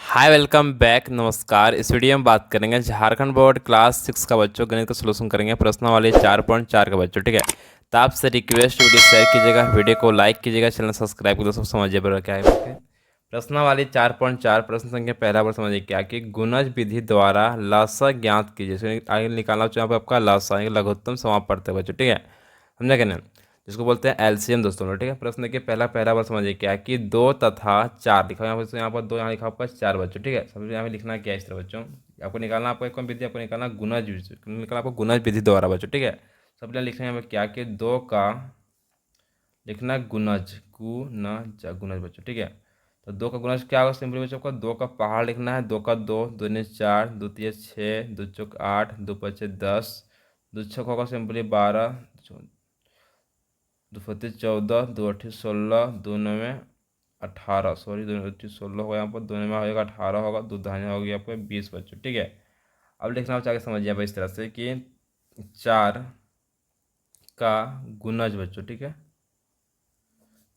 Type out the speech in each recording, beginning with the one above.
Hi welcome back. नमस्कार। इस video में बात करेंगे झारखंड बोर्ड क्लास 6 का बच्चों गणित का सलूशन करेंगे प्रश्न वाले 4.4 का बच्चों। ठीक है, तो आपसे रिक्वेस्ट वीडियो शेयर कीजिएगा, वीडियो को लाइक कीजिएगा, चैनल सब्सक्राइब कीजिएगा। सब समझिए बड़ा क्या है ओके। प्रश्न वाली 4.4 प्रश्न संख्या पहला बार समझिए क्या कि गुणज विधि द्वारा लसा ज्ञात कीजिए। इसमें आगे निकालना चाहिए यहाँ पे आपका लसा लघुत्तम समापवर्त है बच्चों। ठीक है, समझा क्या नहीं, जिसको बोलते हैं एलसीएम दोस्तों लोग। ठीक है, प्रश्न देखिए पहला बार समझिए क्या है कि दो तथा चार लिखा है यहाँ पर दो, यहाँ लिखा आपका चार बच्चों। ठीक है, समझ यहाँ पे लिखना क्या है इस तरह बच्चों। आपको निकालना आपको एक विधि, आपको निकालना गुणज निकालना आपको गुणज विधि द्वारा बच्चों। ठीक है, सब लिखना है यहाँ पे क्या कि दो का लिखना गुणज गुणज बच्चों। ठीक है, तो दो का गुणज क्या होगा सिंपली बच्चों का दो का पहाड़ लिखना है। दो का दो, दो ने चार, दो तीन छः, दो चौक आठ, दो पचे 10, दो छक होगा सिंपली 12, दो फते 14, दो अठी 16, दो नवे 18, सॉरी दो अठी 16 होगा, यहाँ पर दो में हो जाएगा 18 होगा, दो दहाने हो गया आपका 20 बच्चों। ठीक है, अब लिखना आप चाहे समझिए आप इस तरह से कि चार का गुणज बच्चों। ठीक है,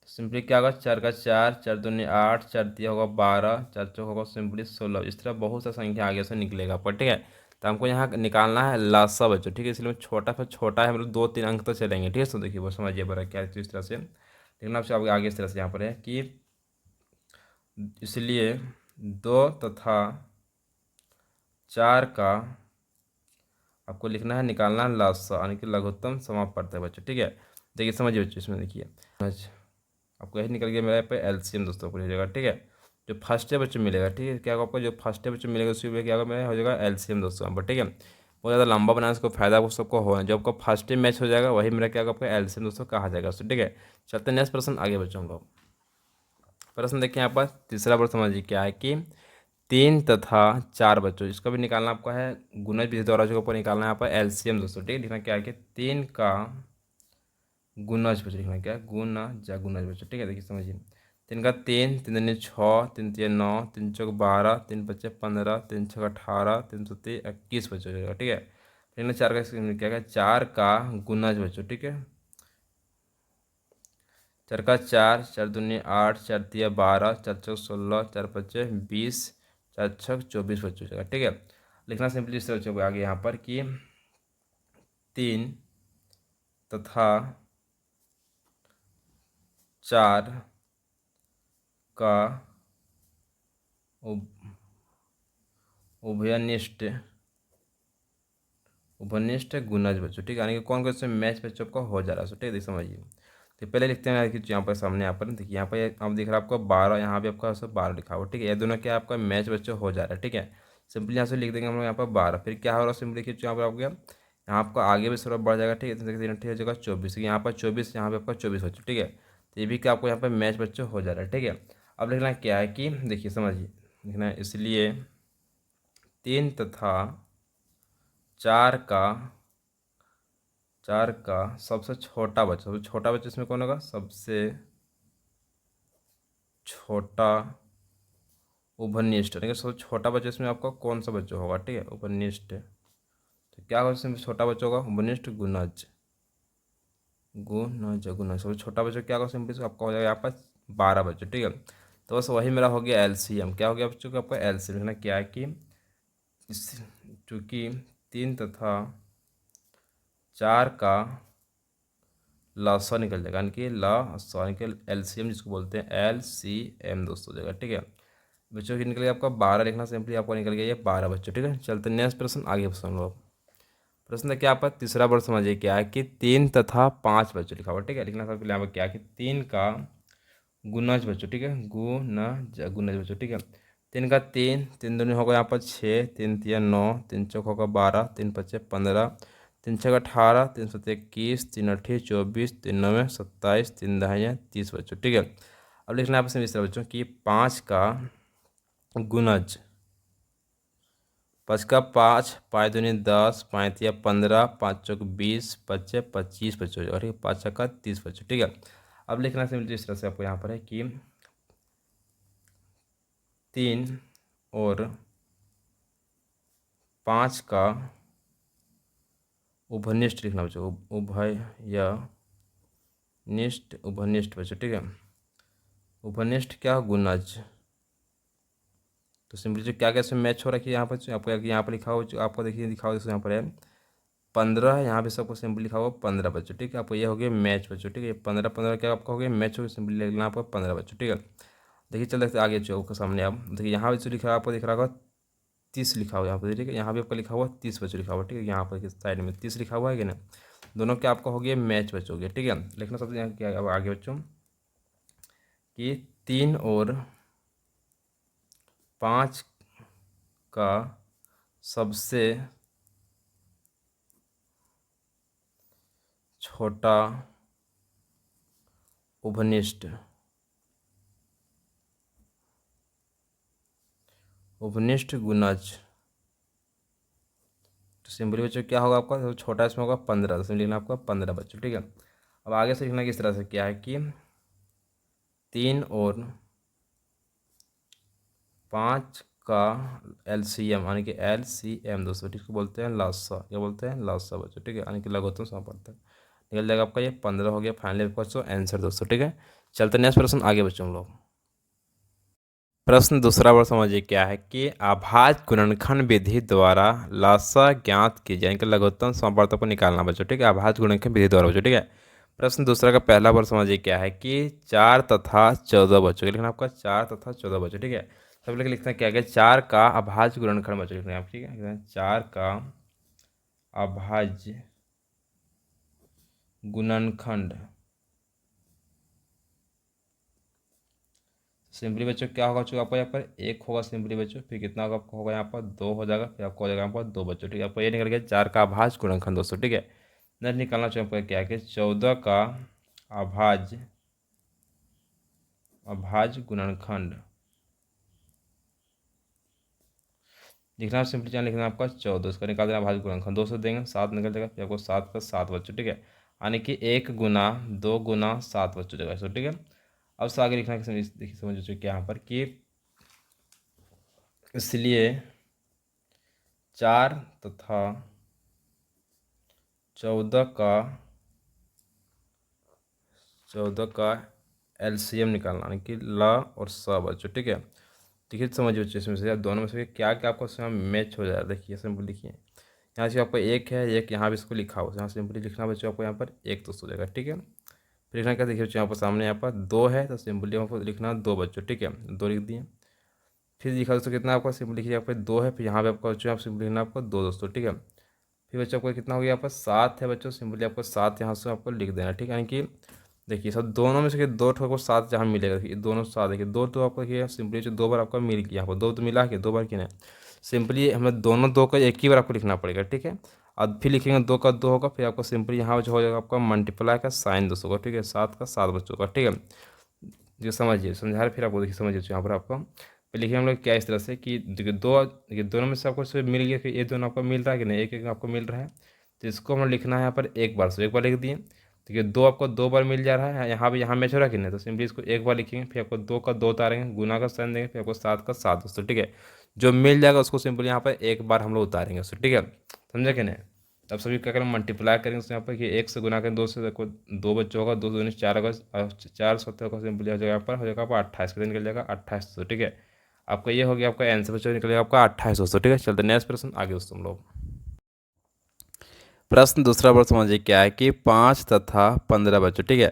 तो सिंपली क्या होगा चार का चार, चार दूनी 8, चार दिया होगा 12, चार चौक होगा सिंपली 16। इस तरह बहुत सा संख्या आगे से निकलेगा पर। ठीक है, तो हमको यहाँ निकालना है लासा बच्चों। ठीक है, इसलिए छोटा फिर छोटा है, मतलब 2-3 अंक तो चलेंगे। ठीक है, तो देखिए वो समझिए बड़ा क्या है तो इस तरह से लिखना आपसे आगे इस तरह से यहाँ पर है कि इसलिए दो तथा चार का आपको लिखना है, निकालना है लासा यानी कि लघुत्तम समापवर्त है बच्चों। ठीक है, देखिए समझिए बच्चों, इसमें देखिए आपको यही निकल गया मेरा पे एलसीएम दोस्तों को मिलेगा। ठीक है, जो फर्स्ट है बच्चों मिलेगा। ठीक है, क्या होगा आपको जो फर्स्ट है बच्चों मिलेगा उसी में क्या होगा मेरा हो जाएगा एलसीएम दोस्तों यहाँ पर। ठीक है, बहुत ज़्यादा लंबा बनाने से कोई फायदा आपको सबको हो, जो आपका फर्स्ट टाइम मैच हो जाएगा वही मेरा क्या होगा आपका एलसीएम दोस्तों कहा जाएगा दोस्तों। ठीक है, चलते हैं नेक्स्ट प्रश्न आगे बच्चों हम लोग। प्रश्न देखिए यहाँ पर तीसरा प्रश्न समझिए क्या है कि तीन तथा चार बच्चों, इसका भी निकालना आपका है गुणज विधि द्वारा जो आपको निकालना है यहाँ पर एलसीएम दोस्तों। ठीक है, लिखना क्या है कि तीन का गुणज बच्चों, लिखना क्या है गुणज बच्चों। ठीक है, देखिए समझिए तीन का तीन, तीन दूनी 6, तीन तीन 9, तीन चौक 12, तीन पच्चे 15, तीन छः 18, तीन सौ 21 बच्चों हो जाएगा। ठीक है, फिर चार का क्या है चार का गुणज बच्चों। ठीक है, चार का चार, चार दूनी 8, चार तिया 12, चार चौक 16, चार पच्चे 20, चार छक 24 बच्चों हो जाएगा। ठीक है, लिखना सिंपली इस तरह बच्चों को आगे यहाँ पर कि तीन तथा चार का उभयनिष्ठ उभयनिष्ठ गुणज बच्चों। ठीक है, यानी कि कौन कौन से मैच बच्चों का हो जा रहा है। ठीक है, देखिए समझिए तो पहले लिखते हैं कि यहाँ पर सामने यहाँ पर देखिए यहाँ पर आप दिख रहा है आपको 12, यहाँ भी आपका 12 लिखा हुआ। ठीक है, ये दोनों क्या आपका मैच बच्चों हो जा रहा है। ठीक है, सिंपली यहाँ से लिख देंगे हम लोग यहाँ पर 12, फिर क्या हो रहा है सिंपली लिखिए यहाँ पर आप गया यहाँ आपका आगे भी थोड़ा बढ़ जाएगा। ठीक है, तो देखिए ठीक हो जाएगा 24, यहाँ पर 24, यहाँ पर आपका 24 बच्चों। ठीक है, तो ये भी क्या आपको यहाँ पर मैच बच्चों हो जा रहा है। ठीक है, अब लिखना क्या है कि देखिए समझिए लिखना है इसलिए तीन तथा चार का सबसे छोटा बच्चा इसमें कौन होगा सबसे छोटा उभयनिष्ठ, ठीक है, सबसे छोटा बच्चा इसमें आपका कौन सा बच्चा होगा। ठीक है, उभयनिष्ठ, तो क्या होगा इसमें छोटा बच्चा होगा उभयनिष्ठ गुणज सबसे छोटा बच्चा क्या होगा सिंपली से आपका हो जाएगा यहाँ पर 12 बच्चे। ठीक है, तो बस वही मेरा हो गया एलसीएम। क्या हो गया बच्चों का आपका एलसीएम लिखना क्या है कि इस चूँकि तीन तथा चार का लसा निकल जाएगा, यानी कि लसा निकल एलसीएम जिसको बोलते हैं एलसीएम दोस्तों हो जाएगा। ठीक है, बच्चों की निकल गया आपका 12 लिखना सिंपली आपको निकल गया ये 12 बच्चों। ठीक है, चलते नेक्स्ट प्रश्न आगे सुन लो। प्रश्न क्या आपका तीसरा वर्ड समझिए क्या है कि तीन तथा पाँच बच्चों लिखा हुआ। ठीक है, लिखना सबसे पहले यहाँ पर क्या है कि तीन का गुणज बच्चों। ठीक है, गुणज बच्चों। ठीक है, तीन का तीन, तीन दूनी होगा यहाँ पर 6, तीन तिया 9, तीन चौक होगा 12, तीन पच्चे 15, तीन छः 18, तीन सत्ते 21, तीन अट्ठे 24, तीन नवे 27, तीन दहाइयाँ 30 बच्चों। ठीक है, अब लिखना है आपसे इस तरह बच्चों कि पाँच का गुणज, पाँच का पाँच, पाँच दूनी 10, पाँच तिया 15, पाँच चौक 20, पच्चे 25 बच्चों और ठीक है, पाँच का 30 बच्चों। ठीक है, अब लिखना सिंपली इस तरह से आपको यहाँ पर है कि तीन और पाँच का उभयनिष्ठ लिखना बच्चों, उभयनिष्ठ बच्चों। ठीक है, उभयनिष्ठ क्या गुणज, तो सिंपली जो क्या क्या इसमें मैच हो रखी है यहाँ पर, आपको यहाँ पर लिखा हो, आपको देखिए लिखा हो यहाँ पर है 15 है, यहाँ पे सबको सिंपल लिखा हुआ 15 बच्चों, ठीक है। आपको ये हो गया मैच बच्चों, ठीक है। 15 क्या आपका हो गया मैच हो गया, सिंपली लिखना आपको 15 बच्चों, ठीक है। देखिए चल देखते आगे चौक के सामने आप देखिए यहाँ पे जो लिखा है आपको दिख रहा होगा 30 लिखा हुआ है यहाँ पर, ठीक है। यहाँ भी आपका लिखा हुआ 30 बच्चों लिखा हुआ, ठीक है। यहाँ पर साइड में 30 लिखा हुआ है कि ना, दोनों क्या आपका हो गया मैच बच्चों हो गया, ठीक है। लिखना सबसे यहाँ क्या अब आगे बच्चों कि 3 और 5 का सबसे छोटा उपनिष्ठ गुणज, तो सिंपली बच्चों क्या होगा आपका, तो छोटा इसमें होगा 15, तो सिंपली लिखना आपका 15 बच्चों, ठीक है। अब आगे से लिखना किस तरह से क्या है कि 3 और 5 का LCM यानी कि LCM दोस्तों, ठीक है, बोलते हैं लासा, क्या बोलते हैं लासा बच्चों, ठीक है, यानी कि लघुत्तम समापवर्तक निकल जाएगा आपका ये 15 हो गया फाइनली बच्चों आंसर दोस्तों, ठीक है। चलते नेक्स्ट प्रश्न आगे बच्चों हम लोग। प्रश्न दूसरा वर्ग समझिए क्या है कि अभाज्य गुणनखंड विधि द्वारा लासा ज्ञात कीजिए, यानी कि लघुत्तम समापवर्तक को निकालना बच्चों, ठीक है, अभाज्य गुणनखंड विधि द्वारा बच्चों, ठीक है। प्रश्न दूसरा का पहला वर्ग समझिए क्या है कि 4 तथा 14 बच्चों, लिखना आपका 4 तथा 14 बच्चों, ठीक है। सब लोग लिखते हैं क्या है 4 का अभाज्य गुणनखंड बच्चों लिखना है आप, ठीक है। 4 का अभाज्य गुणनखंड, सिंपली बच्चों क्या होगा चूँकि आपको यहाँ पर 1 होगा सिंपली बच्चों, फिर कितना होगा आपको होगा यहाँ पर 2 हो जाएगा, फिर आपको हो जाएगा यहाँ पर 2 बच्चों, ठीक है। आपको ये निकल गया 4 का अभाज्य गुणनखंड दोस्तों, ठीक है। नेक्स्ट निकालना चाहिए आपको क्या है कि 14 का अभाज्य गुणनखंड लिखना सिंपली चाहे लिखना आपका 14, इसका निकाल देना अभाज्य गुणनखंड, 2 से देंगे 7 निकल जाएगा, फिर आपको 7 + 7 बच्चों, ठीक है, यानी कि 1 गुना 2 गुना 7 बच्चों जगह, ठीक है। अब से आगे लिखना देखिए समझ क्या यहाँ पर कि इसलिए 4 तथा 14 का LCM निकालना, यानी कि ला और सा बच्चों, ठीक है। देखिए समझ बच्चों इसमें से दोनों में से क्या क्या आपको इसमें मैच हो जाएगा, देखिए सिंपल लिखिए यहाँ से आपको 1 है, एक यहाँ भी इसको लिखा हो, यहाँ सिंपली लिखना बच्चों आपको यहाँ पर 1 दोस्तों जगह, ठीक है। फिर लिखना क्या देखिए बच्चों यहाँ पर सामने यहाँ पर 2 है, तो सिंपली आपको लिखना 2 बच्चों, ठीक है, 2 लिख दिए। फिर लिखा दोस्तों कितना आपका सिंपल लिखिए यहाँ पर 2 है, फिर यहाँ पे आपका बच्चों आप सिंपल लिखना आपको 2 दोस्तों, ठीक है। फिर बच्चों आपको कितना हो गया यहाँ पर 7 है बच्चों, सिंपली आपको 7 यहाँ से आपको लिख देना, ठीक है। यानी कि देखिए सब दोनों में से 2 ठो को 7 जहाँ मिलेगा, देखिए दोनों 7 देखिए 2 तो आपको ये सिंपली जो 2 बार आपका मिल गया, यहाँ पर 2 तो मिला के 2 बार की ना, सिंपली हमें दोनों 2 का एक ही बार आपको लिखना पड़ेगा, ठीक है। अब फिर लिखेंगे 2 का 2 होगा, फिर आपको सिंपली यहाँ जो हो जाएगा आपका मल्टीप्लाई का साइन दोस्तों का, ठीक है, 7 का 7 बच्चों का, ठीक है। जो समझिए समझा रहे फिर आपको देखिए समझिए यहाँ पर आपको लिखिए हम लोग क्या इस तरह से कि देखिए दोनों में से आपको सिर्फ मिल गया, फिर ये दोनों आपको मिल रहा है कि नहीं, एक एक आपको मिल रहा है, तो इसको हम लिखना है यहाँ पर एक बार से, एक बार लिख दिए। देखिए 2 आपको 2 बार मिल जा रहा है, यहाँ भी यहाँ मैच हो रहा है कि नहीं, तो सिंपली इसको एक बार लिखेंगे, फिर आपको 2 का 2 उतारेंगे, गुना का साइन देंगे, फिर आपको 7 का 7 दोस्तों, ठीक है। जो मिल जाएगा उसको सिंपली यहाँ पर एक बार हम लोग उतारेंगे उसको, ठीक है, समझे कि नहीं। तब सभी क्या करें मल्टीप्लाई करेंगे उसको यहाँ पर कि 1 से गुना करें 2 से, देखो 2 बच्चों होगा, 2 दूनी 4 होगा, 4 7 होगा, सिंपली हो जाएगा यहाँ पर हो जाएगा आपका 28 का निकल जाएगा 28 दोस्तों, ठीक है। आपका ये हो गया आपका आंसर बच्चों निकलेगा आपका 28 दोस्तों, ठीक है। चलते नेक्स्ट प्रश्न आगे दोस्तों हम लोग। प्रश्न दूसरा वर्ग समझिए क्या है कि 5 तथा 15 बच्चों, ठीक है।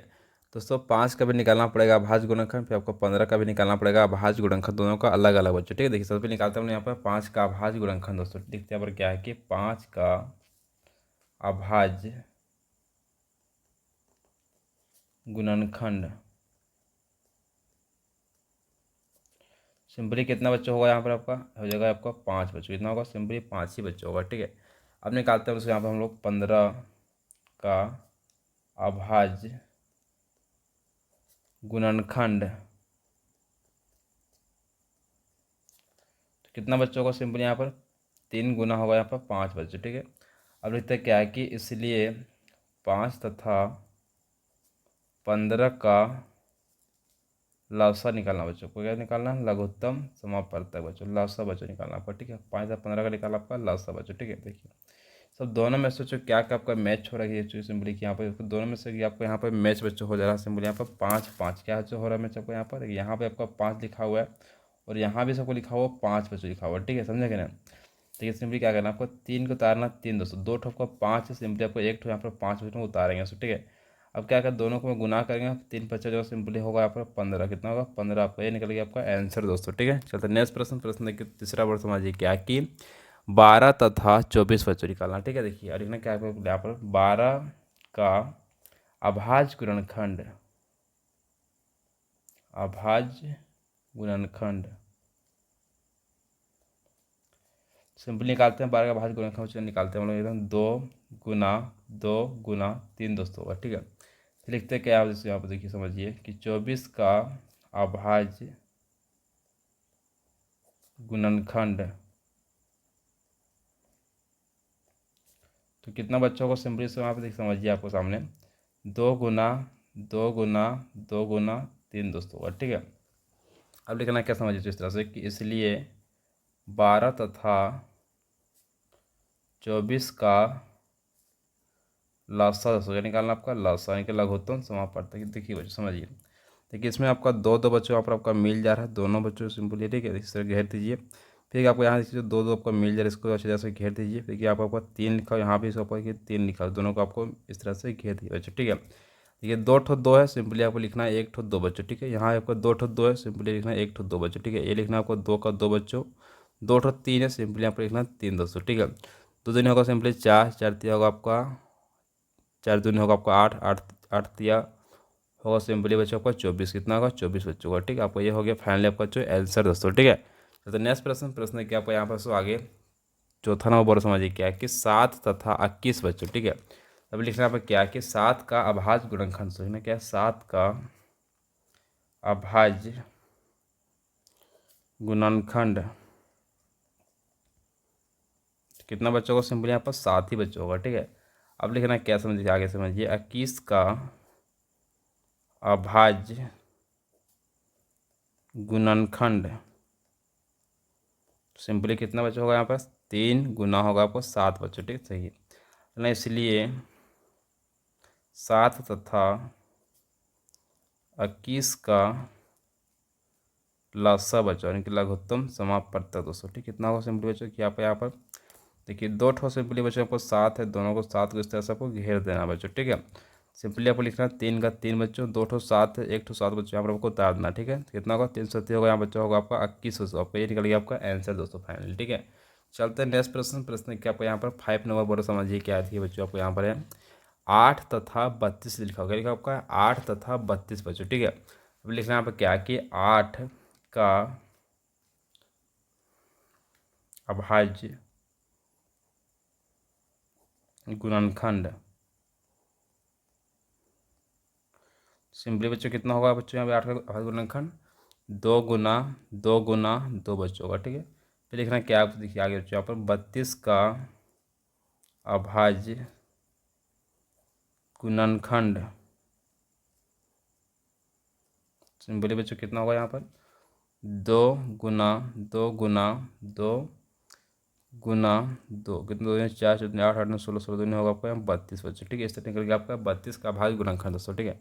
दोस्तों 5 का भी निकालना पड़ेगा अभाज्य गुणनखंड, फिर आपको 15 का भी निकालना पड़ेगा अभाज्य गुणनखंड, दोनों का अलग अलग बच्चों, ठीक है। देखिए सबसे निकालते हैं यहाँ पर 5 का अभाज्य गुणनखंड दोस्तों, देखते हैं यहाँ पर क्या है कि 5 का अभाज्य गुणनखंड सिंपली कितना बच्चा होगा यहाँ पर आपका हो जाएगा आपका 5 बच्चों, कितना होगा सिंपली 5 ही बच्चा होगा, ठीक है। अब निकालते हैं उसको यहाँ पर हम लोग 15 का अभाज्य गुणनखंड, तो कितना बच्चों होगा सिंपली यहाँ पर 3 गुना होगा यहाँ पर 5 बच्चे, ठीक है। अब लिखते हैं क्या है कि इसलिए 5 तथा 15 का लवसा निकालना बच्चों को, क्या निकालना लघुत्तम समापवर्तक बच्चों, लवसा बच्चों निकालना आपका, ठीक है। 5 तथा 15 का निकालना आपका लवसा बच्चों, ठीक है। देखिए सब दोनों में सोचो क्या क्या आपका मैच हो रहा है, ये सिंपली यहाँ पर दोनों में से आपको यहाँ पर मैच बच्चों हो जा रहा है, सिंपली यहाँ पर 5 5 क्या हो रहा है मैच आपको यहाँ पर, यहाँ पे आपका 5 लिखा हुआ है और यहाँ भी सबको लिखा हुआ 5 बच्चों लिखा हुआ, ठीक है, समझे क्या ना। तो ये सिंपली क्या करना है आपको, 3 को उतारना, 3 दोस्तों, 2 ठो आपको 5 है, सिंपली आपको 1 ठो यहाँ पर 5 बच्चों को उतारेंगे, ठीक है। अब क्या कर, दोनों को मैं गुना करेंगे, 3 बच्चा जो सिंपली होगा यहाँ पर 15, कितना होगा 15, आपका ये निकल गया आपका आंसर दोस्तों, ठीक है। चलते नेक्स्ट प्रश्न देखिए, तीसरा वर्ड समझिए क्या कि 12 तथा 24 बच्चों निकालना, ठीक है। देखिए और लिखना क्या है यहाँ पर, 12 का अभाज्य गुणनखंड, अभाज्य गुणनखंड सिंपल निकालते हैं, 12 का अभाज्य गुणनखंड निकालते हैं हम लोग एकदम, 2 गुना 3 दोस्तों होगा, ठीक है। फिर लिखते हैं क्या, यहाँ पर देखिए समझिए कि 24 का अभाज्य गुणनखंड, तो कितना बच्चों को सिंपली से वहाँ पर देखिए समझिए आपको सामने, 2 गुना 2 गुना 2 गुना 3 दोस्तों होगा, ठीक है। अब लिखना क्या समझिए इस तरह से कि इसलिए 12 तथा 24 का लसा दोस्तों निकालना, आपका लसा यानी कि लघुत्तम समापवर्तक, देखिए बच्चों समझिए। देखिए इसमें आपका दो बच्चों यहाँ पर आपका मिल जा रहा है, दोनों बच्चों सिंपल, ठीक है, इस तरह घेर दीजिए। फिर आपको यहाँ देखिए दो आपका मिल जा रहा है, इसको अच्छी तरह से घेर दीजिए। देखिए आपका 3 लिखा हो, यहाँ भी इसको आपको 3 लिखा हो, दोनों को आपको इस तरह से घेर दीजिए बच्चों, ठीक है। देखिए 2 ठो 2 है, सिंपली आपको लिखना है 1 ठो 2 बच्चों, ठीक है। यहाँ आपका 2 ठो 2 है, सिंपली लिखना है 1 ठो 2 बच्चों, ठीक है। ये लिखना है आपको 2 का 2 बच्चों, 2 ठो 3 है, सिंपली आपको लिखना 3 दोस्तों, ठीक है। 2 दिन होगा सिंपली 4, 4 तिया होगा आपका 4 दूनी होगा आपका 8, 8 8 तिया होगा सिंपली बच्चों आपका 24, कितना होगा 24 बच्चों का, ठीक है। आपको ये हो गया फाइनली आपका जो आंसर दोस्तों, ठीक है। तो नेक्स्ट प्रश्न क्या आपको यहाँ पर सो आगे चौथा नंबर बोलो समझिए क्या है कि 7 तथा 21 बच्चों, ठीक है। अभी लिखना है क्या है कि 7 का अभाज्य गुणनखंड, सोचना क्या है, 7 का अभाज्य गुणनखंड कितना बच्चों को, सिंपली यहाँ पर 7 ही बच्चों होगा, ठीक है। अब लिखना क्या समझिए, आगे समझिए, 21 का अभाज्य गुणनखंड सिंपली कितना बच्चा होगा यहाँ पर, 3 गुना होगा आपको 7 बच्चों, ठीक सही है ना। इसलिए 7 तथा 21 का लसा बच्चों यानी कि लघुत्तम समापवर्तक दोस्तों, ठीक, कितना होगा सिंपली बच्चों कि यहाँ पर देखिए 2 ठो सिंपली बच्चों आपको 7 है, दोनों को 7 को इस तरह से आपको घेर देना बच्चों, ठीक है। सिंपली आपको लिखना 3 का 3 बच्चों, 2 ठो 7 है, 1 ठो 7 बच्चों यहाँ पर आपको उतार देना, ठीक है। कितना होगा 330 होगा, यहाँ बच्चा होगा आपका 21, आपका ये निकल गया आपका आंसर दोस्तों फाइनल, ठीक है। चलते हैं नेक्स्ट प्रश्न क्या आपको यहाँ पर 5 नंबर बोलो समझिए क्या थी बच्चों, आपको यहाँ पर है 8 तथा 32 लिखा होगा, लिखा आपका 8 तथा 32 बच्चों, ठीक है। अब लिखना यहाँ पर क्या कि 8 का अभाज्य गुणनखंड सिंपली बच्चों कितना होगा बच्चों, यहाँ पे 8 का अभाज्य गुणनखंड 2 गुना 2 बच्चों होगा, ठीक है। फिर लिखना क्या आप देखिए आगे बच्चों यहाँ पर 32 का अभाज्य गुणनखंड सिंपली बच्चों कितना होगा यहाँ पर 2 गुना 2 कितना 2 4 14 8 8 9 16 16 दिन होगा आपका यहाँ 32 बच्चों, ठीक है। इस तरह निकल गया आपका 32 का अभाज्य गुणनखंड दोस्तों, ठीक है।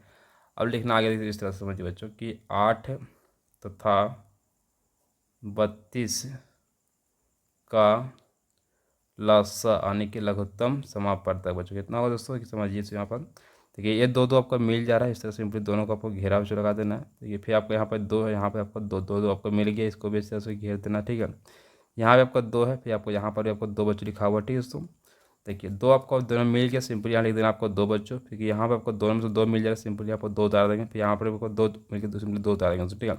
अब लिखना आगे देखिए इस तरह से समझिए बच्चों कि 8 तथा 32 का लसा यानी कि लघुत्तम समापवर्तक बच्चों कितना होगा दोस्तों कि समझिए यहाँ पर देखिए ये दो आपका मिल जा रहा है, इस तरह सिंपली दोनों को आपको घेरा बच्चों लगा देना है। देखिए फिर आपको यहाँ पर 2 है, यहाँ पर आपको दो आपको मिल गया, इसको भी इस तरह से घेर देना, ठीक है। यहाँ पे आपका 2 है, फिर आपको यहाँ पर भी आपको 2 बच्चों लिखा हुआ, ठीक है दोस्तों। देखिए 2 आपको दोनों मिल गया, सिंपली यहाँ लिख देना आपको 2 बच्चों, फिर यहाँ पर आपको दोनों में से 2 मिल जाएगा, सिंपली आपको 2 उतार देंगे, फिर यहाँ पर आपको 2 मिल के सिंपली 2 उतार देंगे, ठीक है।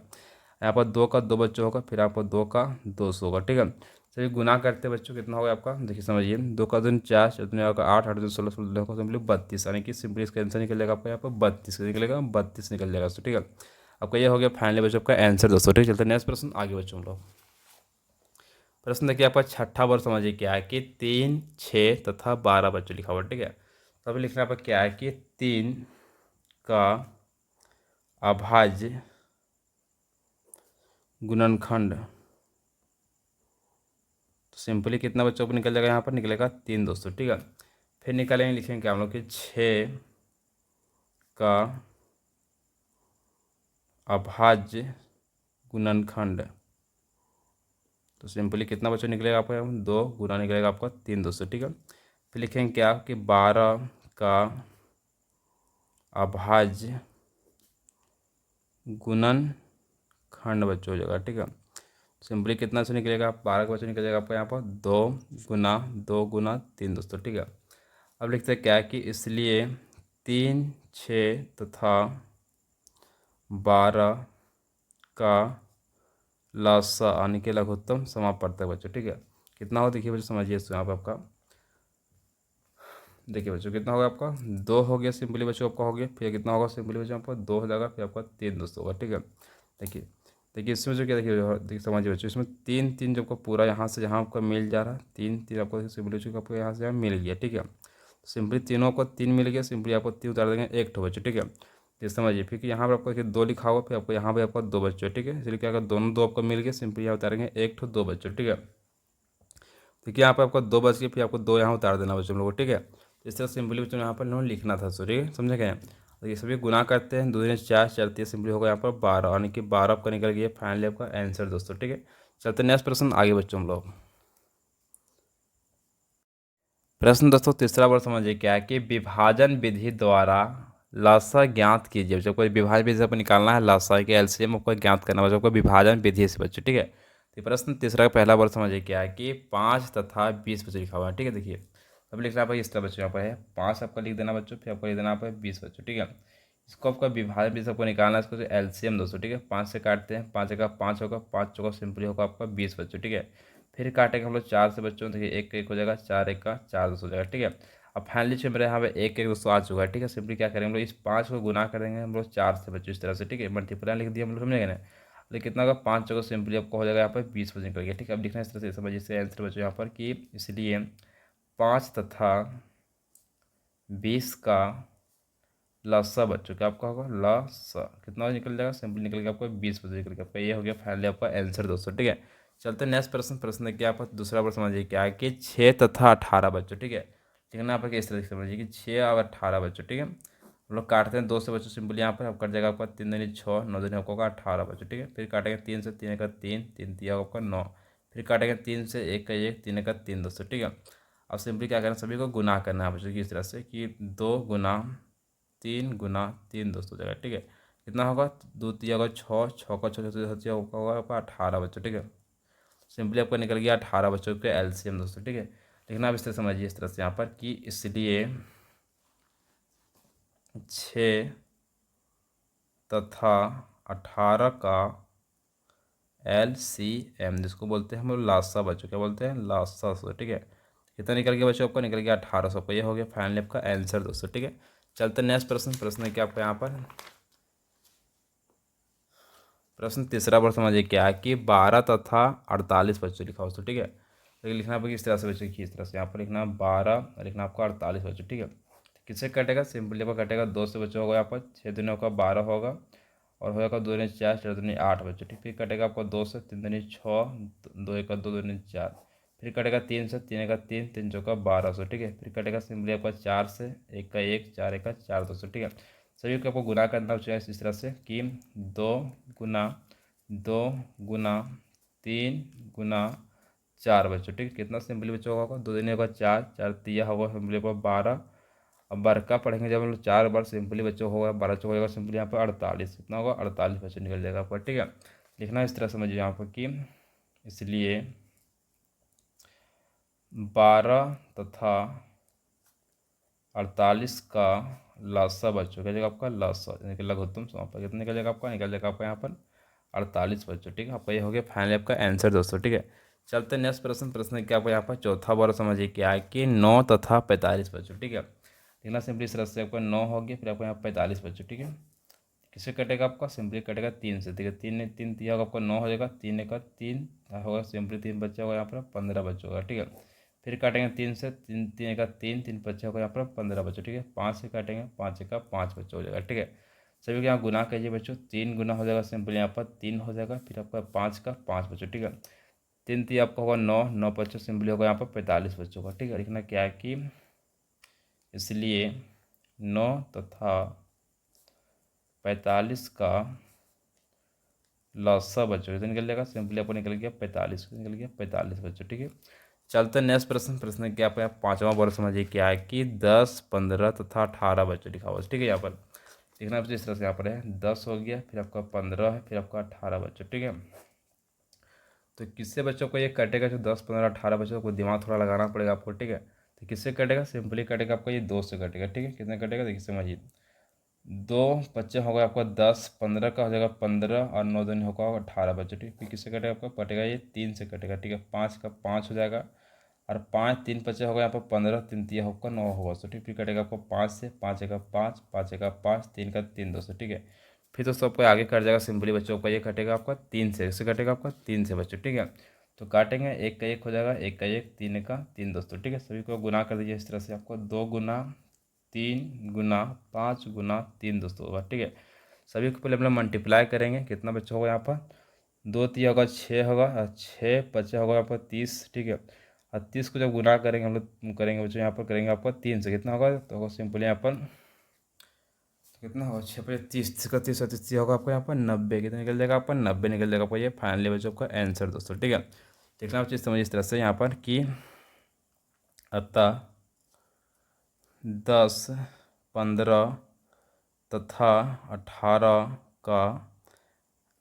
यहाँ पर 2 का 2 बच्चों होगा, फिर आपको 2 का 200 होगा, ठीक है। चलिए गुना करते बच्चों कितना होगा आपका, देखिए समझिए 2 का 2 4 4 होगा 8 8 2 16 16 होगा सिंपली 32 यानी कि सिंपली इसका आंसर निकल जाएगा आपका यहाँ पर 32 निकलेगा, 32 निकल जाएगा दोस्तों, ठीक है। आपका ये हो गया फाइनली बच्चों आपका आंसर दोस्तों, ठीक है। चलते नेक्स्ट प्रश्न आगे बच्चों हम लोग प्रश्न देखिए आपका छठा वर्ग समझिए क्या है कि 3 6 तथा 12 बच्चों लिखा हुआ, ठीक है। तो अभी लिखना आपका क्या है कि 3 का अभाज्य गुणनखंड तो सिंपली कितना बच्चों को निकल जाएगा, यहाँ पर निकलेगा 3 दोस्तों, ठीक है। फिर निकालेंगे लिखेंगे क्या हम लोग कि 6 का अभाज्य गुणनखंड तो सिंपली कितना बच्चों निकलेगा आपका, 2 गुना निकलेगा आपका 3 दोस्तों, ठीक है। फिर लिखेंगे क्या कि 12 का अभाज्य गुणन खंड बच्चों हो जाएगा, ठीक है। सिंपली कितना से निकलेगा, 12 का बच्चों निकलेगा आपका यहाँ पर 2 गुना 3 दोस्तों, ठीक है। अब लिखते हैं क्या कि इसलिए 3, 6 तथा 12 का लसा यानी कि लघुत्तम समापवर्तक बच्चों, ठीक है। कितना हो देखिए बच्चों, समझिए इसको यहाँ पर आपका, देखिए बच्चों कितना होगा आपका 2 हो गया सिंपली बच्चों आपका हो गया। फिर कितना होगा सिंपली बच्चों आपका 2 हो जाएगा, फिर आपका 3 दोस्तों होगा, ठीक है। देखिए देखिए इसमें जो क्या देखिए समझिए बच्चों, इसमें 3 3 जब आपका पूरा यहाँ से जहाँ आपका मिल जा रहा है 3 3 आपको सिंपली बच्चों आपको यहाँ से यहाँ मिल गया, ठीक है। सिंपली तीनों आपको 3 मिल गया, सिंपली आपको 3 उतार देंगे 1 ठो बच्चों, ठीक है। ये समझिए फिर यहाँ पर आपको 2 लिखा होगा, फिर आपको यहाँ पर आपका 2 बच्चों, ठीक है। इसलिए क्या अगर दोनों 2 आपको मिल गया, सिंपली यहाँ उतारेंगे 1 ठो 2 बच्चों, ठीक है। देखिए यहाँ पर आपको 2 बच गए, फिर आपको 2 यहाँ उतार देना बच्चों लोगों, ठीक है। इस तरह सिंपली बच्चों यहाँ पर लोग लिखना था, सॉरी समझे क्या। तो ये सभी गुना करते हैं, 2 4 4 3 सिंपली होगा यहाँ पर 12 यानी कि 12 आपका निकल गया फाइनली आपका आंसर दोस्तों, ठीक है। चलते नेक्स्ट प्रश्न आगे बच्चों हम लोग। प्रश्न दोस्तों तीसरा वर्ग समझिए क्या है कि विभाजन विधि द्वारा लसा ज्ञात कीजिए। जब कोई विभाजन विधि से आपको निकालना है लसा के एलसीएम आपको ज्ञात करना है आपको विभाजन विधि से बच्चों, ठीक है। तो प्रश्न तीसरा का पहला वर्ग समझिए क्या है कि 5 तथा 20 बच्चों लिखा हुआ है, ठीक है। देखिए अब लिख रहा है इस तरह बच्चों यहाँ पर है 5 आपका लिख देना बच्चों, फिर आपको लिख देना है 20 बच्चों, ठीक है। इसको आपका विभाजन विधि से आपको निकालना है, इसको एलसीएम दोस्तों, ठीक है। 5 से काटते हैं, 5 का 5 होगा, 5 चौका सिंपली होगा आपका 20 बच्चों, ठीक है। फिर काटेंगे हम लोग 4 से बच्चों, देखिए 1 1 हो जाएगा, 4 1 का 4 दोस्तों हो जाएगा, ठीक है। अब फाइनली जो मेरे यहाँ पे 1 1 दोस्तों आ चुका है, ठीक है। सिंपली क्या करेंगे हम लोग इस 5 को गुना करेंगे हम लोग 4 से बच्चों इस तरह से, ठीक है। मल्टीप्लाई लिख दिया हम लोग, समझेंगे ना। लेकिन कितना होगा 5 चौका सिंपली आपको हो जाएगा यहाँ पर 20 बच्चों निकल गया, ठीक है। अब लिखना है इस तरह से समझिए इससे आंसर बच्चों यहाँ पर कि इसलिए 5 तथा 20 का लसा बच्चों क्या आपका होगा लसा कितना निकल जाएगा, सिंपली निकल गया आपको 20 बजे निकल गया आपका, ये हो गया फाइनली आपका आंसर दोस्तों, ठीक है। चलते नेक्स्ट प्रश्न। प्रश्न क्या आपका दूसरा प्रश्न समझिए क्या है कि 6 तथा 18 बच्चों, ठीक है। ठीक है ना, आप इस तरह से समझिए कि 6 और 18 बच्चों, ठीक है। हम लोग काटते हैं 2 से बच्चों, सिंपली यहाँ पर अब कट जाएगा आपका 3 दूनी 6 9 दूनी आपको होगा 18 बच्चों, ठीक है। फिर काटेंगे 3 से, 3 का 3 3 दिया आपका 9, फिर काटेंगे 3 से 1 का 1 3 का 3 दोस्तों, ठीक है। अब सिंपली क्या करना सभी को गुना करना है बच्चों की इस तरह से कि 2 गुना 3 गुना 3 दोस्तों जगह, ठीक है। कितना होगा 2 3 होगा 6 6 का 6 होगा आपका 18 बच्चों, ठीक है। सिंपली आपका निकल गया 18 बच्चों के एलसीएम दोस्तों, ठीक है। लेकिन आप इस तरह समझिए इस तरह से यहाँ पर कि इसलिए 6 तथा 18 का एलसीएम जिसको बोलते हैं हम लोग लासा बच्चों, क्या बोलते हैं लासा, ठीक है। कितना निकल गया बच्चों आपका, निकल गया 1800 का, ये हो गया फाइनली आपका आंसर दोस्तों, ठीक है। चलते नेक्स्ट प्रश्न। प्रश्न क्या आपका यहाँ पर प्रश्न तीसरा वर्ग समझिए क्या है कि 12 तथा 48 बच्चों लिखा हो, ठीक है। लेकिन लिखना आपको इस तरह से बच्चों की इस तरह से यहाँ पर लिखना 12 और लिखना आपका 48 बच्चों, ठीक है। किससे कटेगा सिंपली आपका कटेगा 2 से बच्चों होगा यहाँ पर 6 दूनी होगा 12 होगा, और होगा 2 दूनी 4 4 दूनी 8 बच्चों, ठीक। फिर कटेगा आपको 2 से 3 दूनी 6 2 1 2 दूनी 4, फिर कटेगा 3 से 3 का 3 3 चौका 1200, ठीक है। फिर कटेगा सिंपली आपका 4 से 1 का 1 4 1 का 4 200, ठीक है। सभी को आपको गुना करना चाहिए इस तरह से कि 2 गुना 2 गुना 3 गुना 4 बच्चों, ठीक है। कितना सिंपली बच्चों होगा 2 दिन होगा 4 4 तिया होगा सिंपली होगा 12। अब बार का पढ़ेंगे जब हम लोग 4 बार सिंपली बच्चों होगा 12 चौका होगा सिंपली यहाँ पर 48, कितना होगा 48 बच्चों निकल जाएगा आपका, ठीक है। लिखना इस तरह समझिए यहाँ पर कि इसलिए 12 तथा 48 का लासा बच्चों क्या जाएगा आपका लासा यानी कि लघुत्तम समापक कितना निकल जाएगा आपका, निकल जाएगा आपका यहाँ पर 48 बच्चों, ठीक है। आपका ये हो गया फाइनली आपका आंसर दोस्तों, ठीक है। चलते नेक्स्ट प्रश्न। प्रश्न क्या आपका यहाँ पर चौथा बार समझिए क्या है कि 9 तथा 45 बच्चों, ठीक है। लिखना सिंपली इस तरह से आपका 9 हो गया, फिर आपको यहाँ 45 बच्चों, ठीक है। किससे कटेगा आपका सिंपली कटेगा 3 से, ठीक है। 3 3 दिया होगा आपका 9 हो जाएगा, 3 का 3 होगा सिंपली 3 बच्चा होगा यहाँ पर 15 बच्चों होगा, ठीक है। फिर काटेंगे 3 से, 3 3 का 3 3 बच्चा होगा यहाँ पर 15 बच्चों, ठीक है। 5 से काटेंगे 5 का 5 बच्चा हो जाएगा, ठीक है। सभी को यहाँ गुना कीजिए बच्चों, 3 गुना हो जाएगा सिंपली यहाँ पर 3 हो जाएगा, फिर आपका 5 का 5 बच्चों, ठीक है। 3 3 आपका होगा 9 9 बच्चों सिंपली होगा यहाँ पर 45 बच्चों का, ठीक है। लिखना क्या है कि इसलिए 9 तथा 45 का लसा बच्चों कितना निकल जाएगा, सिंपली आपको निकल गया 45, निकल गया 45 बच्चों। ठीक है, चलते हैं नेक्स्ट प्रश्न। प्रश्न क्या आपका पाँचवा वर्ग समझिए क्या है कि 10, 15 तथा 18 बच्चों लिखा हुआ है। ठीक है, यहाँ पर देखना बच्चों इस तरह से यहाँ पर है 10 हो गया, फिर आपका 15 है, फिर आपका 18 बच्चों। ठीक है, तो किससे बच्चों को ये कटेगा, जो 10, 15, 18 बच्चों को दिमाग थोड़ा लगाना पड़ेगा आपको। ठीक है, तो किससे कटेगा, सिंपली कटेगा आपका ये 2 से कटेगा। ठीक है, कितने कटेगा देखिए समझिए, 2 बच्चे होगा आपका 10, 15 का हो जाएगा 15 और 9 दिन होगा 18 बच्चे। ठीक है, फिर किससे कटेगा आपका, कटेगा ये 3 से कटेगा। ठीक है, 5 का 5 हो जाएगा और 5 3 बच्चे होगा यहाँ पर 15, 3 तिया होगा 9 होगा। तो ठीक, फिर कटेगा आपको 5 से, 5 का 5, 5 का 5, 3 का 3 दोस्तों। ठीक है, फिर दोस्तों आपको आगे कट जाएगा सिंपली बच्चों का, ये कटेगा आपका 3 से, इससे कटेगा आपका 3 से बच्चों। ठीक है, तो काटेंगे 1 का 1 हो जाएगा, 1 का 1, 3 का 3 दोस्तों। ठीक है, सभी को गुना कर दीजिए इस तरह से, आपको 2 गुना 3 गुना 5 गुना 3 दोस्तों होगा। ठीक है, सभी को पहले हम लोग मल्टीप्लाई करेंगे, कितना बच्चा होगा यहाँ पर, 2 तिया होगा 6 होगा और 6 बच्चा होगा यहाँ पर 30। ठीक है, और 30 को जब गुना करेंगे हम लोग करेंगे बच्चों, यहाँ पर करेंगे आपका 3 से, कितना होगा तो होगा सिंपली यहाँ पर, तो कितना होगा 6 पचे 30 का 30 और 30 होगा आपको यहाँ पर 90, कितना निकल जाएगा आपका 90 निकल जाएगा आपको, ये फाइनली बच्चों आपका आंसर दोस्तों। ठीक है, देखना चीज़ समझिए इस तरह से यहाँ पर कि अतः 10, 15 तथा 18 का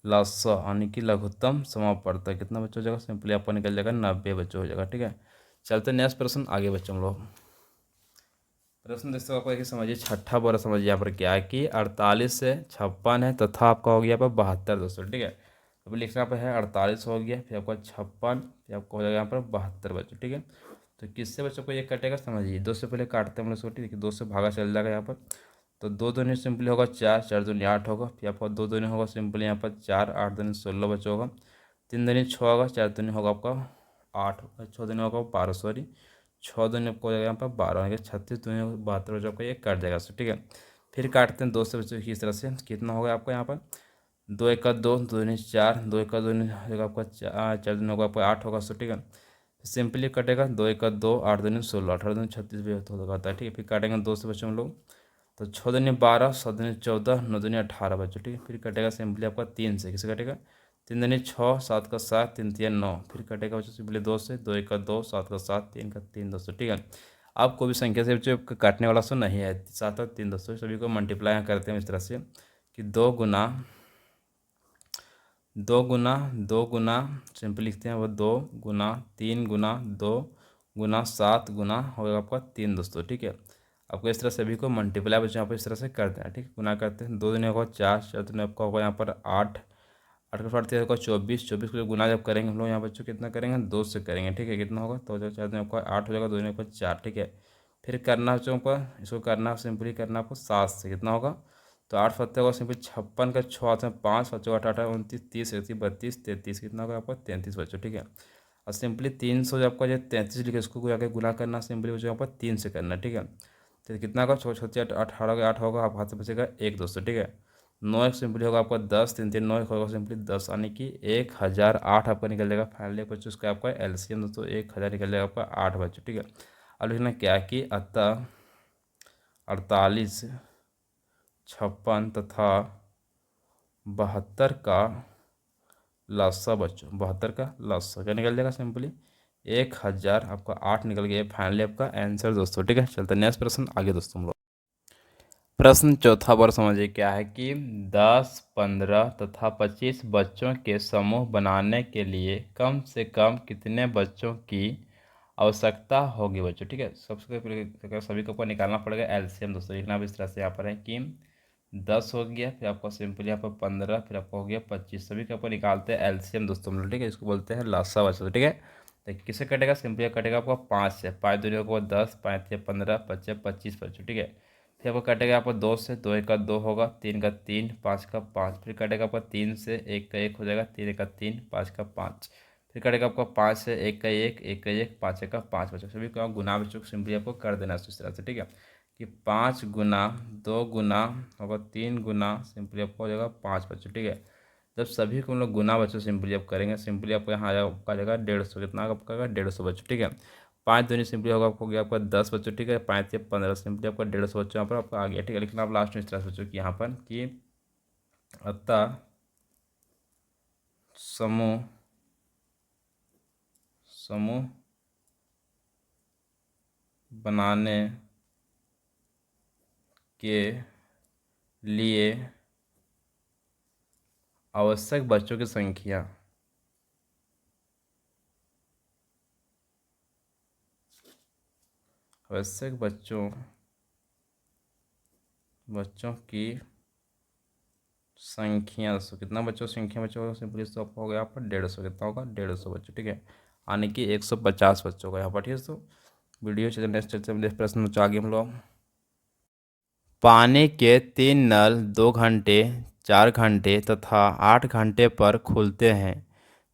लसा यानी कि लघुत्तम समापवर्तक कितना बच्चा हो जाएगा, सिंपली आपका निकल जाएगा 90 बच्चों हो जाएगा। ठीक है, चलते नेक्स्ट प्रश्न आगे बच्चों हम लोग। प्रश्न दोस्तों आपको देखिए समझिए, छठा वर्ग समझिए यहाँ पर क्या है कि 48 से 56 है तथा आपका हो गया यहाँ पर 72 दोस्तों। ठीक है, तो लिखना पर है 48 हो गया, फिर आपका 56, फिर आपको हो जाएगा यहाँ पर 72 बच्चों। ठीक है, तो किससे बच्चों को ये कटेगा समझिए, 2 से पहले काटते हैं हम लोग इसको। देखिए 2 से भागा चल जाएगा यहाँ पर, तो 2 दूनी सिंपली होगा 4, 4 दूनी 8 होगा, फिर आपका 2 दूनी होगा सिंपली यहाँ पर 4, 8 दूनी 16 बच्चों होगा, 3 दूनी 6 होगा, 4 दूनी होगा आपका 8 होगा, 6 दूनी होगा 12 सॉरी, 6 दूनी आपको हो जाएगा यहाँ पर 12 होगा, 36 दूनी 72 बच्चों आपका ये कट जाएगा। ठीक है, फिर काटते हैं 2 से बच्चों की इस तरह से, कितना होगा आपका यहाँ पर 2 1 2, 2 दूनी 4, 2 1 2 होगा आपका 4 दूनी होगा आपका 8 होगा। ठीक है, सिंपली कटेगा 2 1 2, 8 दूनी 16, 18 दूनी 36 भी होता है। ठीक है, फिर काटेंगे 2 से बच्चों हम लोग, तो 6 दूनी 12, 7 दूनी 14, 9 दूनी 18 बच्चों। ठीक है, फिर कटेगा सिंपली आपका 3 से, किसे कटेगा 3 दूनी 6, 7 का 7, 3 तिया 9, फिर कटेगा बच्चों सिंपली 2 से, 2 1 2, 7 का 7, 3 का 3 दोस्तों। ठीक है, आप कोई भी संख्या से बच्चों काटने वाला सो नहीं है, 7 और 3 दोस्तों, सभी को मल्टीप्लाई करते हैं इस तरह से कि 2 गुना 2 गुना 2 गुना सिंपल लिखते हैं वो 2 गुना 3 गुना 2 गुना 7 गुना होगा आपका 3 दोस्तों। ठीक है, आपको इस तरह से सभी को मल्टीप्लाई बच्चों यहाँ पर इस तरह से करते हैं। ठीक है, गुना करते हैं, 2 दिन होगा 4, 4 दिन आपका होगा यहाँ पर 8, 8 का 8 होगा 24, 24 को जब गुना जब करेंगे हम लोग यहाँ बच्चों कितना करेंगे 2 से करेंगे। ठीक है, कितना होगा तो 4 दिन आपका 8 हो जाएगा, 2 दिन आपका 4। ठीक है, फिर करना बच्चों को इसको करना सिंपली करना आपको 7 से, कितना होगा तो 8 सत्तर होगा सिंपल 56 का 6 हाथ में 5, 5 8 8 29, 30 31 32 33, कितना होगा आपका 33 बच्चों। ठीक है, और सिंपली 300 जो आपका जो 33 लिखे उसको आगे गुना करना सिंपली बच्चों यहाँ पर 3 से करना। ठीक है, तो कितना होगा छोटे 18 का 8 होगा, आप हाथ से बचेगा 1 दोस्तों। ठीक है, 9 एक सिंपली होगा आपका 10, 3 3 9 होगा सिंपली 10 यानी कि 1008 आपका निकल जाएगा फाइनली बच्चों, उसका आपका एलसीएम दोस्तों 1000 निकल जाएगा आपका 8 बच्चों। ठीक है, अब लिखना क्या कि अतः 48, 56 तथा 72 का लसा बच्चों, 72 का लसा क्या निकल जाएगा सिंपली 1000 आपका 8 निकल गया फाइनली आपका आंसर दोस्तों। ठीक है, चलते हैं नेक्स्ट प्रश्न आगे दोस्तों हम लोग। प्रश्न चौथा बार समझिए क्या है कि 10, 15 तथा 25 बच्चों के समूह बनाने के लिए कम से कम कितने बच्चों की आवश्यकता होगी बच्चों। ठीक है, सबसे पहले सभी को आपको निकालना पड़ेगा एलसीएम दोस्तों, लिखना भी इस तरह से यहाँ पर है कि 10 हो गया, फिर आपको सिंपली यहाँ पर 15, फिर आपको हो गया 25, सभी को आपको निकालते हैं एलसीएम दोस्तों हम लोग। ठीक है, इसको बोलते हैं लसा बच्चों। ठीक है, तो किसे कटेगा सिंपली कटेगा आपको 5 से, 5 दूनी को 10, 5 या 15, 25 25 बच्चों। ठीक है, फिर आपको कटेगा आपको 2 से, 2 1 2 होगा, 3 का 3, 5 का 5, फिर कटेगा आपका 3 से, 1 का 1 हो जाएगा, 3 का 3, 5 का 5, फिर कटेगा आपका 5 से, 1 का 1, 1 का 1, 5 का 5 बच्चों। सभी को गुना बच्चों सिंपली आपको कर देना है इस तरह से। ठीक है, कि 5 गुना 2 गुना होगा 3 गुना सिंपली आपको हो जाएगा 5 बच्चों। ठीक है, जब सभी को हम लोग गुना बच्चों सिंपली आप करेंगे, सिंपली आपको यहाँ आ जाएगा 150, कितना आपका 150 बच्चों। ठीक है, 5 दूनी सिंपली होगा आपको गया आपका 10 बच्चों। ठीक है, 5 या 15 सिंपली आपका 150 बच्चों यहाँ पर आपका आ गया। ठीक है, लिखना आप लास्ट में इस तरह से बच्चों कि यहाँ पर कि अतः समूह बनाने के लिए आवश्यक बच्चों की संख्या बच्चों की संख्या दोस्तों कितना बच्चों की संख्या बच्चों सिंपली तो आपका हो गया यहाँ पर 150 कितना होगा 150 बच्चों ठीक है यानी कि 150 बच्चों का यहाँ पर ठीक है दोस्तों। वीडियो चलिए नेक्स्ट चलते हैं प्रश्न में आगे हम लोग पानी के 3 नल 2 घंटे 4 घंटे तथा 8 घंटे पर खुलते हैं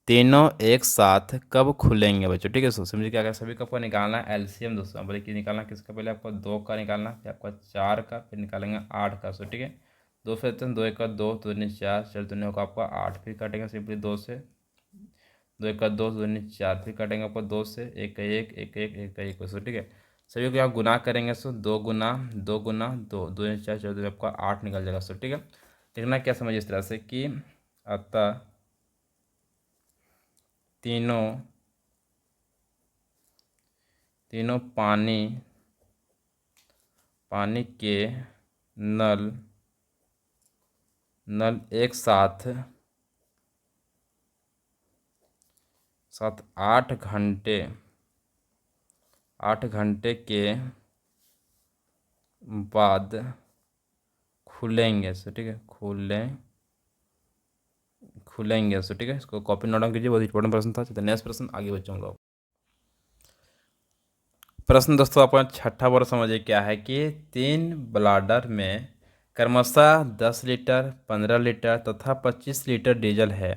तीनों एक साथ कब खुलेंगे बच्चों ठीक है दोस्तों। समझिए क्या सभी का आपको निकालना है एलसीएम दोस्तों। बोले कि निकालना किसका पहले आपको 2 का निकालना फिर आपका 4 का फिर निकालेंगे 8 का ठीक है। 2 फिर 2 1 का 2 2 2 4 4 2 होगा आपका 8 फिर काटेंगे सिंपली 2 से 2 1 का 2 2 4 फिर काटेंगे आपको 2 से 1 का 1 1 का 1 1 का 1 सो ठीक है। सभी को यहाँ गुना करेंगे सो 2 गुना 2 गुना 2 2 4 4 2 आपका 8 निकल जाएगा सो ठीक है। लिखना क्या समझिए इस तरह से कि अतः तीनों पानी के नल एक साथ 8 घंटे के बाद खुलेंगे सो ठीक है खुलेंगे सो ठीक है। इसको कॉपी नोट डाउन कीजिए बहुत इंपॉर्टेंट प्रश्न था। चलिए नेक्स्ट प्रश्न आगे बच्चों लोग प्रश्न दोस्तों आपका छठा वर्ग समझिए क्या है कि 3 ब्लाडर में क्रमशः 10 लीटर 15 लीटर तथा 25 लीटर डीजल है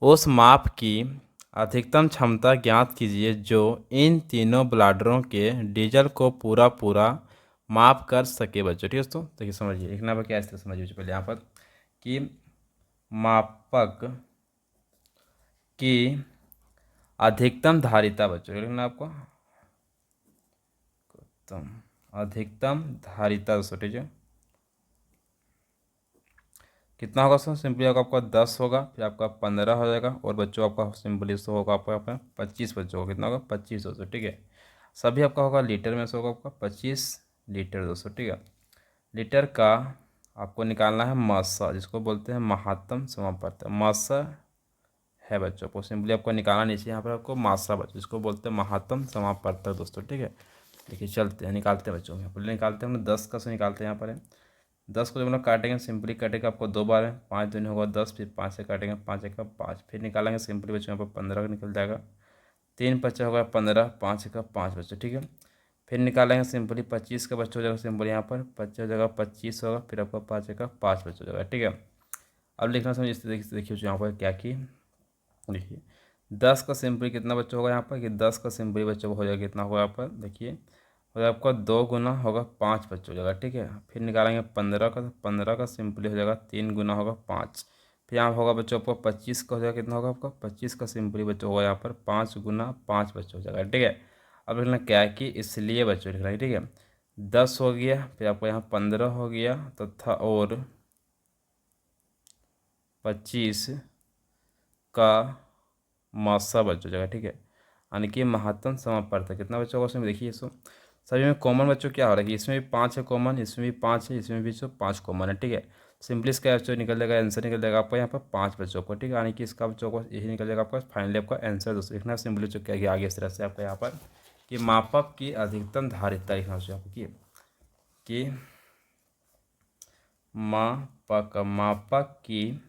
उस माप की अधिकतम क्षमता ज्ञात कीजिए जो इन तीनों ब्लाडरों के डीजल को पूरा माप कर सके बच्चों ठीक है दोस्तों। देखिए समझिए लिखना पर क्या इस तरह समझिए पहले यहाँ पर कि मापक की अधिकतम धारिता बच्चों लिखना आपको अधिकतम धारिता दोस्तों ठीक है कितना होगा सर सिंपली होगा आपका 10 होगा फिर आपका 15 हो जाएगा और बच्चों आपका सिंपली सो होगा आपका 25 बच्चों होगा कितना होगा 25 दोस्तों ठीक है। सभी आपका होगा लीटर में से होगा आपका 25 लीटर दोस्तों ठीक है। लीटर का आपको निकालना है मात्रा जिसको बोलते हैं महत्तम समापवर्तक मात्रा है बच्चों को सिंपली आपको निकालना नीचे यहाँ पर आपको मात्रा बच्चों जिसको बोलते हैं महत्तम समापवर्तक दोस्तों ठीक है। देखिए चलते हैं निकालते हैं बच्चों यहाँ पर निकालते हैं हम 10 का से निकालते हैं यहाँ पर है 10 को जब हम लोग काटेंगे सिंपली काटेगा आपको 2 बार है 5 दूनी होगा 10 फिर 5 से काटेंगे 5 एक का 5 फिर निकालेंगे सिंपली बच्चों यहाँ पर 15 निकल जाएगा 3 बच्चा होगा 15 5 का 5 बच्चों ठीक है। फिर निकालेंगे सिंपली 25 का बच्चा हो जाएगा सिंपली यहाँ पर 25 हो जाएगा 25 होगा फिर आपका 5 का 5 बच्चा हो जाएगा ठीक है। अब लिखना समझिए देखिए यहाँ पर क्या की देखिए 10 का सिंपली कितना बच्चा होगा यहाँ पर कि 10 का सिंपली बच्चा हो जाएगा कितना होगा यहाँ पर देखिए हो जाएगा आपका 2 गुना होगा 5 बच्चा हो जाएगा ठीक है। फिर निकालेंगे 15 का तो 15 का सिंपली हो जाएगा 3 गुना होगा 5 फिर यहाँ होगा बच्चों आपका 25 का हो जाएगा कितना होगा आपका 25 का सिंपली बच्चा होगा यहाँ पर 5 गुना 5 बच्चा हो जाएगा ठीक है। अब लिखना क्या है कि इसलिए बच्चों लिख रहा है ठीक है 10 हो गया फिर आपको यहाँ 15 हो गया तथा और 25 का मात्रा बच्चों जगह ठीक है यानी कि महत्तम समापवर्तक कितना बच्चों होगा उसमें देखिए इसको सभी में कॉमन बच्चों क्या हो रहा है कि इसमें भी 5 है कॉमन इसमें भी 5 है इसमें भी 5 कॉमन है ठीक है। सिंपली इसका बच्चों निकल जाएगा आंसर निकल जाएगा आपका यहाँ पर 5 बच्चों को ठीक है यानी कि इसका बच्चों को यही निकल जाएगा आपका फाइनली आपका आंसर दोस्तों लिखना सिंपली जो क्या आगे इस तरह से आपका यहाँ पर कि मापक की अधिकतम धारिता लिखना चाहिए आपको कि मापक की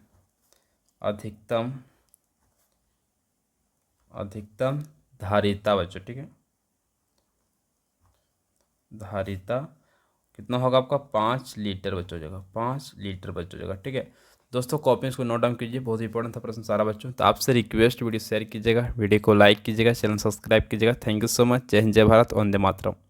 अधिकतम धारिता बच्चों ठीक है धारिता कितना होगा आपका 5 लीटर बच्चों जगह 5 लीटर बच्चों जगह ठीक है। दोस्तों कॉपी इसको नोट डाउन कीजिए बहुत इंपॉर्टेंट था प्रश्न सारा बच्चों। तो आपसे रिक्वेस्ट वीडियो शेयर कीजिएगा वीडियो को लाइक कीजिएगा चैनल सब्सक्राइब कीजिएगा। Thank you so much. जय हिंद जय भारत वंदे मातरम।